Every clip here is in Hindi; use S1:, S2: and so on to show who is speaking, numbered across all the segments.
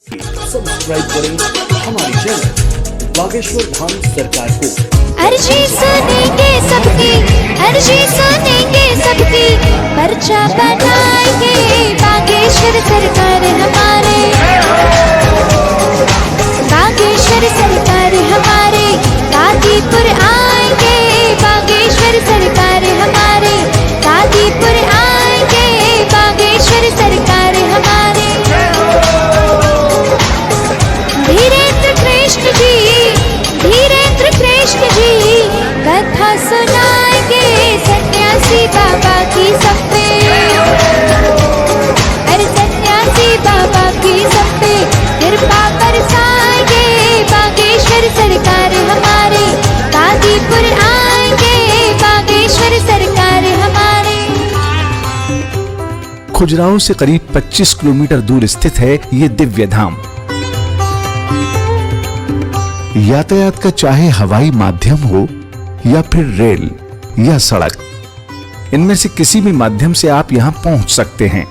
S1: सब्सक्राइब करें हमारी चैनल बागेश्वर धाम सरकार को।
S2: अर्जी सुनेंगे सबकी, अर्जी सुनेंगे सबकी, पर्चा बनाएंगे बागेश्वर सरकार हमारे, बागेश्वर सरकार हमारे, गाजीपुर आएंगे बागेश्वर सरकार हमारे, गाजीपुर आएंगे बागेश्वर सरकार हमारे। धीरेन्द्र कृष्ण जी, धीरेन्द्र कृष्ण जी, कथा सुनाएंगे सन्यासी बाबा की सब पे, अरे सन्यासी बाबा की सब पे कृपा बरसाएंगे बागेश्वर सरकार हमारे, गाजीपुर आएंगे बागेश्वर सरकार हमारे।
S3: खुजराहो से करीब 25 किलोमीटर दूर स्थित है ये दिव्य धाम। यातायात का चाहे हवाई माध्यम हो या फिर रेल या सड़क, इनमें से किसी भी माध्यम से आप यहां पहुंच सकते हैं।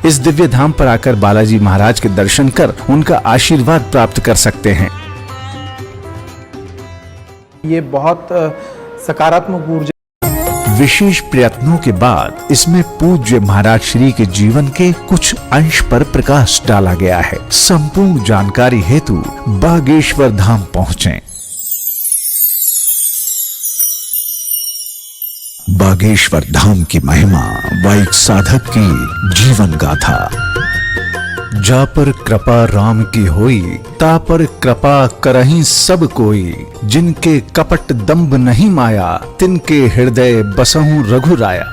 S3: इस दिव्य धाम पर आकर बालाजी महाराज के दर्शन कर उनका आशीर्वाद प्राप्त कर सकते हैं।
S4: ये बहुत सकारात्मक ऊर्जा।
S3: विशेष प्रयत्नों के बाद इसमें पूज्य महाराज श्री के जीवन के कुछ अंश पर प्रकाश डाला गया है। संपूर्ण जानकारी हेतु बागेश्वर धाम पहुंचें। बागेश्वर धाम की महिमा व एक साधक की जीवन गाथा। जा पर कृपा राम की होई, ता पर कृपा करहीं सब कोई, जिनके कपट दंभ नहीं माया, तिनके हृदय बसहु रघुराया।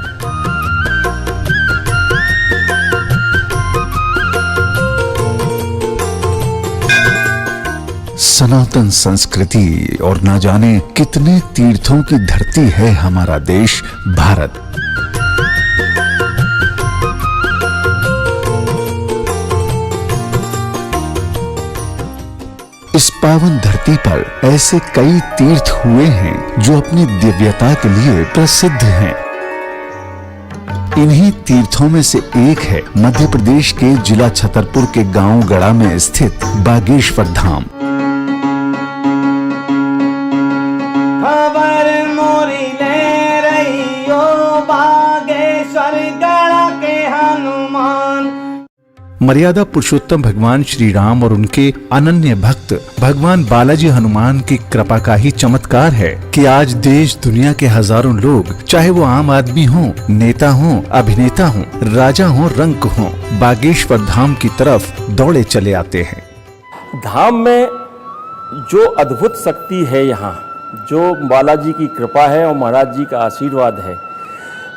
S3: सनातन संस्कृति और ना जाने कितने तीर्थों की धरती है हमारा देश भारत। इस पावन धरती पर ऐसे कई तीर्थ हुए हैं जो अपनी दिव्यता के लिए प्रसिद्ध हैं। इन्हीं तीर्थों में से एक है मध्य प्रदेश के जिला छतरपुर के गांव गड़ा में स्थित बागेश्वर धाम।
S5: खबर मोरी ले रही हो बागेश्वर गड़ा के हनुमान।
S3: मर्यादा पुरुषोत्तम भगवान श्री राम और उनके अनन्य भक्त भगवान बालाजी हनुमान की कृपा का ही चमत्कार है कि आज देश दुनिया के हजारों लोग, चाहे वो आम आदमी हो, नेता हो, अभिनेता हो, राजा हो, रंक हो, बागेश्वर धाम की तरफ दौड़े चले आते हैं।
S6: धाम में जो अद्भुत शक्ति है, यहाँ जो बालाजी की कृपा है और महाराज जी का आशीर्वाद है,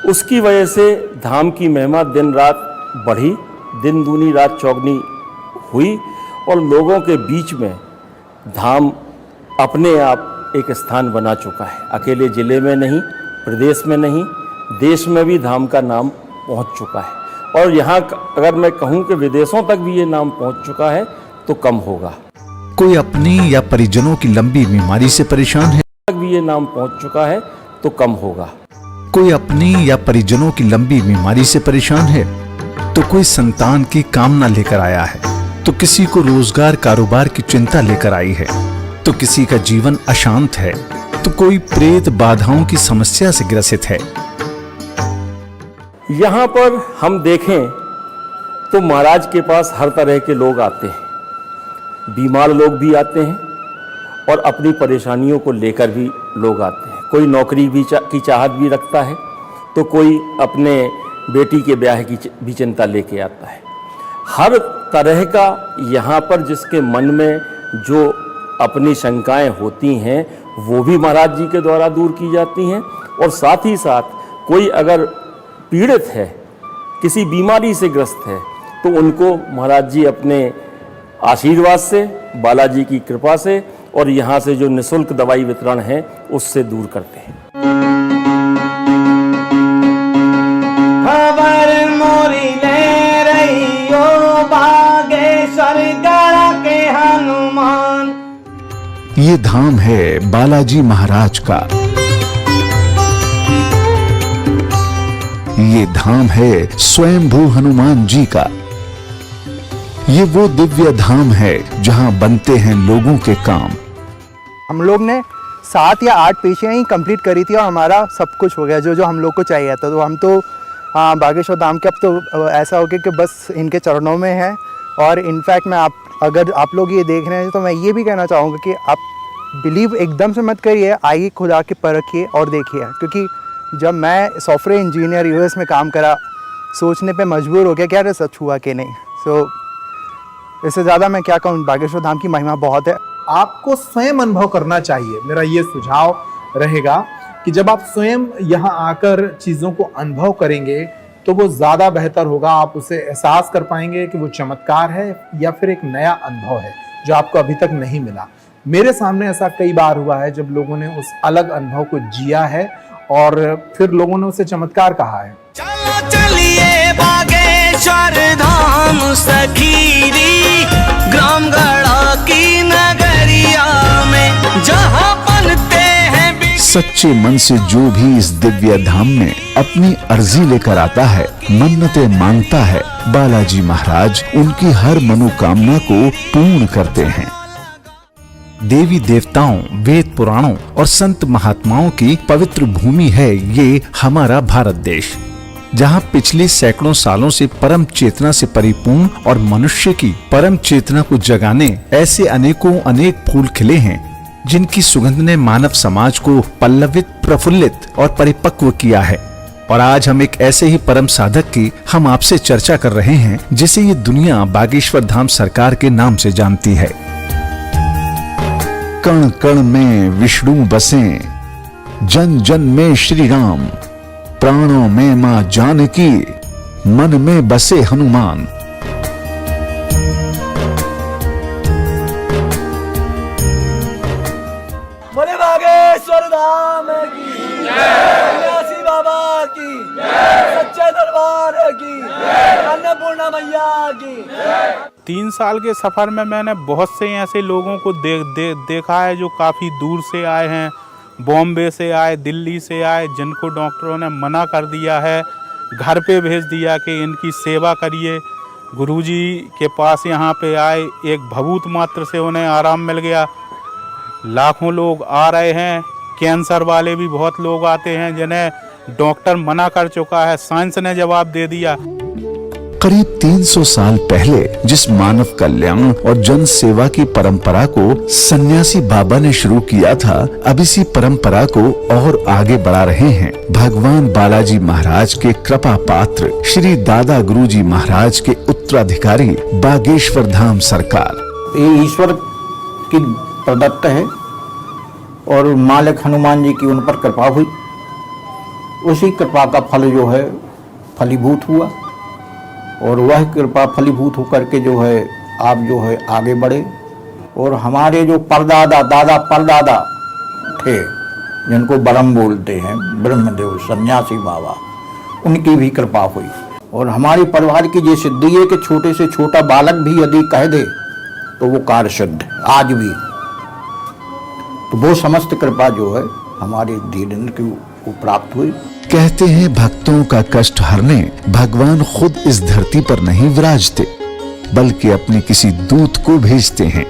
S6: उसकी वजह से धाम की महिमा दिन रात बढ़ी, दिन दूनी रात चौगनी हुई और लोगों के बीच में धाम अपने आप एक स्थान बना चुका है। अकेले ज़िले में नहीं, प्रदेश में नहीं, देश में भी धाम का नाम पहुंच चुका है। और यहाँ अगर मैं कहूँ कि विदेशों तक भी ये नाम पहुंच चुका है तो कम होगा।
S3: कोई अपनी या परिजनों की लंबी बीमारी से परेशान है,
S6: तक भी ये नाम पहुंच चुका है तो कम होगा।
S3: कोई अपनी या परिजनों की लंबी बीमारी से परेशान है, तो कोई संतान की कामना लेकर आया है, तो किसी को रोजगार कारोबार की चिंता लेकर आई है, तो किसी का जीवन अशांत है, तो कोई प्रेत बाधाओं की समस्या से ग्रसित है।
S6: यहाँ पर हम देखें तो महाराज के पास हर तरह के लोग आते हैं, बीमार लोग भी आते हैं और अपनी परेशानियों को लेकर भी लोग आते हैं। कोई नौकरी की चाहत भी रखता है, तो कोई अपने बेटी के ब्याह की भी चिंता लेके आता है। हर तरह का यहाँ पर जिसके मन में जो अपनी शंकाएं होती हैं वो भी महाराज जी के द्वारा दूर की जाती हैं। और साथ ही साथ कोई अगर पीड़ित है, किसी बीमारी से ग्रस्त है, तो उनको महाराज जी अपने आशीर्वाद से, बालाजी की कृपा से और यहाँ से जो निःशुल्क दवाई वितरण है उससे दूर करते हैं।
S5: खबर मोरी ले रही हो बागेश्वर गड़ा के हनुमान।
S3: ये धाम है बालाजी महाराज का। ये धाम है स्वयंभू हनुमान जी का। ये वो दिव्य धाम है जहाँ बनते हैं लोगों के काम।
S4: हम लोग ने 7 या 8 पेशियाँ ही कंप्लीट करी थी और हमारा सब कुछ हो गया जो हम लोग को चाहिए था। तो हम तो बागेश्वर धाम के अब तो ऐसा हो गया कि बस इनके चरणों में है। और इनफैक्ट अगर आप लोग ये देख रहे हैं तो मैं ये भी कहना चाहूँगा कि आप बिलीव एकदम से मत करिए, आइए खुद आके परखिए और देखिए। क्योंकि जब मैं सॉफ्टवेयर इंजीनियर यूएस में काम करा, सोचने पे मजबूर हो गया कि यार सच हुआ कि नहीं। सो इससे ज़्यादा मैं क्या कहूँ, बागेश्वर धाम की महिमा बहुत है।
S7: आपको स्वयं अनुभव करना चाहिए। मेरा ये सुझाव रहेगा कि जब आप स्वयं यहाँ आकर चीज़ों को अनुभव करेंगे तो वो ज़्यादा बेहतर होगा। आप उसे एहसास कर पाएंगे कि वो चमत्कार है या फिर एक नया अनुभव है जो आपको अभी तक नहीं मिला। मेरे सामने ऐसा कई बार हुआ है जब लोगों ने उस अलग अनुभव को जिया है और फिर लोगों ने उसे चमत्कार कहा है।
S5: चलो चलिए बागेश्वर धाम सखीरी ग्राम गढ़ा की नगरिया में, जहाँ बनते हैं
S3: सच्चे मन से जो भी इस दिव्य धाम में अपनी अर्जी लेकर आता है, मन्नतें मांगता है, बालाजी महाराज उनकी हर मनोकामना को पूर्ण करते हैं। देवी देवताओं, वेद पुराणों और संत महात्माओं की पवित्र भूमि है ये हमारा भारत देश, जहाँ पिछले सैकड़ों सालों से परम चेतना से परिपूर्ण और मनुष्य की परम चेतना को जगाने ऐसे अनेक फूल खिले हैं जिनकी सुगंध ने मानव समाज को पल्लवित, प्रफुल्लित और परिपक्व किया है। और आज हम एक ऐसे ही परम साधक की हम आपसे चर्चा कर रहे हैं जिसे ये दुनिया बागेश्वर धाम सरकार के नाम से जानती है। कण कण में विष्णु बसे, जन जन में श्री राम, प्राणों में मां जानकी, मन में बसे हनुमान।
S5: बोले बागेश्वर धाम की सन्यासी बाबा की, सच्चे दरबार की, अन्नपूर्णा मैया की।
S8: 3 साल के सफ़र में मैंने बहुत से ऐसे लोगों को देखा है जो काफ़ी दूर से आए हैं, बॉम्बे से आए, दिल्ली से आए, जिनको डॉक्टरों ने मना कर दिया है, घर पे भेज दिया कि इनकी सेवा करिए। गुरुजी के पास यहाँ पे आए, एक भभूत मात्र से उन्हें आराम मिल गया। लाखों लोग आ रहे हैं, कैंसर वाले भी बहुत लोग आते हैं जिन्हें डॉक्टर मना कर चुका है, साइंस ने जवाब दे दिया।
S3: करीब 300 साल पहले जिस मानव कल्याण और जन सेवा की परंपरा को सन्यासी बाबा ने शुरू किया था, अब इसी परंपरा को और आगे बढ़ा रहे हैं भगवान बालाजी महाराज के कृपा पात्र श्री दादा गुरुजी महाराज के उत्तराधिकारी बागेश्वर धाम सरकार।
S9: ये ईश्वर की प्रदत्त है और मालिक हनुमान जी की उन पर कृपा हुई, उसी कृपा का फल जो है फलीभूत हुआ और वह कृपा फलीभूत होकर के जो है आप जो है आगे बढ़े। और हमारे जो दादा परदादा थे, जिनको ब्रह्म बोलते हैं, ब्रह्मदेव सन्यासी बाबा, उनकी भी कृपा हुई। और हमारे परिवार की ये सिद्धि है कि छोटे से छोटा बालक भी यदि कह दे तो वो कार्य सिद्ध आज भी। तो वो समस्त कृपा जो है हमारे धीरेन्द्र की प्राप्त हुई।
S3: कहते हैं भक्तों का कष्ट हरने भगवान खुद इस धरती पर नहीं विराजते, बल्कि अपने किसी दूत को भेजते हैं।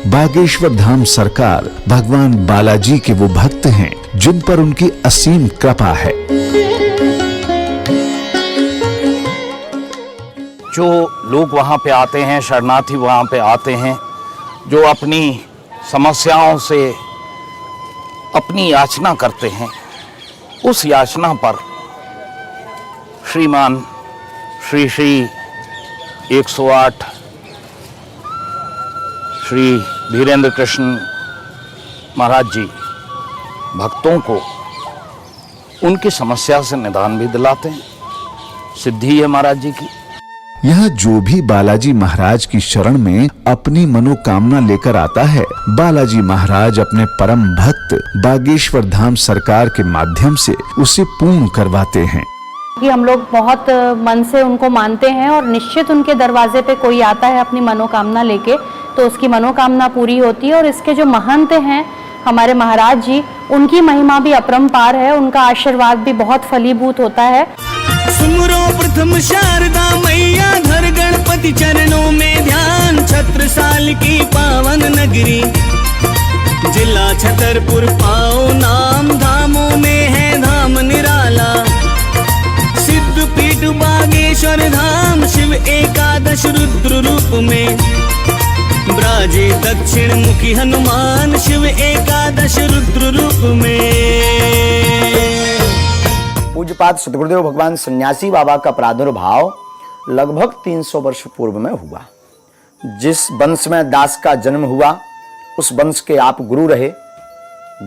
S3: बागेश्वर धाम सरकार भगवान बालाजी के वो भक्त हैं जिन पर उनकी असीम कृपा है।
S10: जो लोग वहाँ पे आते हैं, शरणार्थी वहाँ पे आते हैं, जो अपनी समस्याओं से अपनी याचना करते हैं, उस याचना पर श्रीमान श्री 108 श्री धीरेन्द्र कृष्ण महाराज जी भक्तों को उनकी समस्या से निदान भी दिलाते हैं। सिद्धि है महाराज जी की।
S3: यहाँ जो भी बालाजी महाराज की शरण में अपनी मनोकामना लेकर आता है, बालाजी महाराज अपने परम भक्त बागेश्वर धाम सरकार के माध्यम से उसे पूर्ण करवाते हैं।
S11: कि हम लोग बहुत मन से उनको मानते हैं और निश्चित उनके दरवाजे पे कोई आता है अपनी मनोकामना लेके तो उसकी मनोकामना पूरी होती है। और इसके जो महंत हैं हमारे महाराज जी, उनकी महिमा भी अपरंपार है, उनका आशीर्वाद भी बहुत फलीभूत होता है।
S5: सुमरो प्रथम शारदा हिमाचल की पावन नगरी, जिला छतरपुर पाओ नाम, धामों में है धाम निराला। सिद्ध पीठ बागेश्वर धाम, शिव एकादश रुद्र रूप में, ब्राजे दक्षिण मुखी हनुमान, शिव एकादश रुद्र रूप में।
S12: पूज्यपाद सद्गुरुदेव भगवान सन्यासी बाबा का प्रादुर्भाव लगभग 300 वर्ष पूर्व में हुआ। जिस वंश में दास का जन्म हुआ उस वंश के आप गुरु रहे।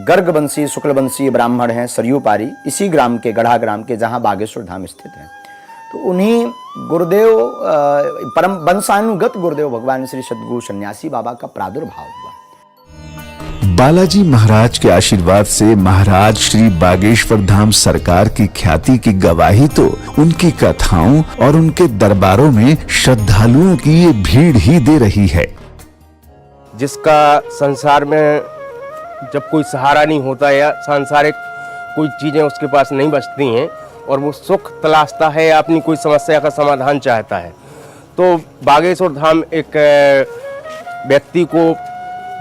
S12: गर्ग वंशी शुक्ल वंशी ब्राह्मण हैं सरयू पारी, इसी ग्राम के गढ़ा ग्राम के जहां बागेश्वर धाम स्थित है। तो उन्हीं गुरुदेव परम वंशानुगत गुरुदेव भगवान श्री सद्गुरु सन्यासी बाबा का प्रादुर्भाव हुआ।
S3: बालाजी महाराज के आशीर्वाद से महाराज श्री बागेश्वर धाम सरकार की ख्याति की गवाही तो उनकी कथाओं और उनके दरबारों में श्रद्धालुओं की ये भीड़ ही दे रही है।
S6: जिसका संसार में जब कोई सहारा नहीं होता या सांसारिक कोई चीज़ें उसके पास नहीं बचती हैं और वो सुख तलाशता है या अपनी कोई समस्या का समाधान चाहता है, तो बागेश्वर धाम एक व्यक्ति को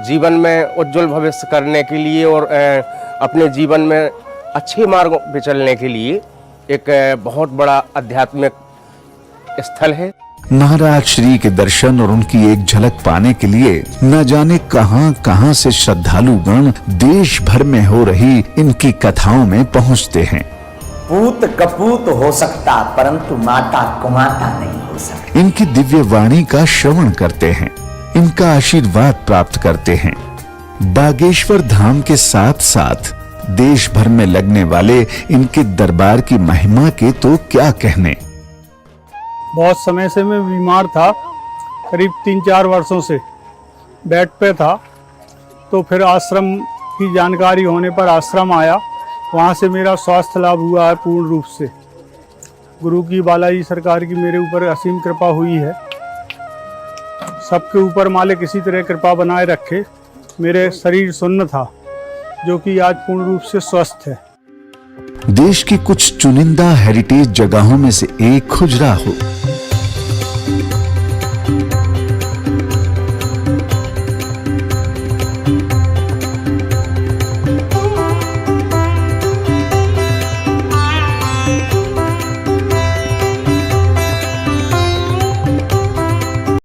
S6: जीवन में उज्जवल भविष्य करने के लिए और अपने जीवन में अच्छे मार्गों पर चलने के लिए एक बहुत बड़ा आध्यात्मिक स्थल है।
S3: महाराज श्री के दर्शन और उनकी एक झलक पाने के लिए न जाने कहां से श्रद्धालुगण देश भर में हो रही इनकी कथाओं में पहुंचते हैं।
S12: पूत कपूत हो सकता परंतु माता कुमाता नहीं हो सकती।
S3: इनकी दिव्य वाणी का श्रवण करते हैं, इनका आशीर्वाद प्राप्त करते हैं। बागेश्वर धाम के साथ साथ देश भर में लगने वाले इनके दरबार की महिमा के तो क्या कहने।
S8: बहुत समय से मैं बीमार था, करीब 3-4 वर्षों से बेड पे था। तो फिर आश्रम की जानकारी होने पर आश्रम आया, वहाँ से मेरा स्वास्थ्य लाभ हुआ है पूर्ण रूप से। गुरु की बालाजी सरकार की मेरे ऊपर असीम कृपा हुई है। सबके ऊपर मालिक इसी तरह कृपा बनाए रखे। मेरे शरीर सुन्न था जो कि आज पूर्ण रूप से स्वस्थ है।
S3: देश की कुछ चुनिंदा हेरिटेज जगहों में से एक खुजराहो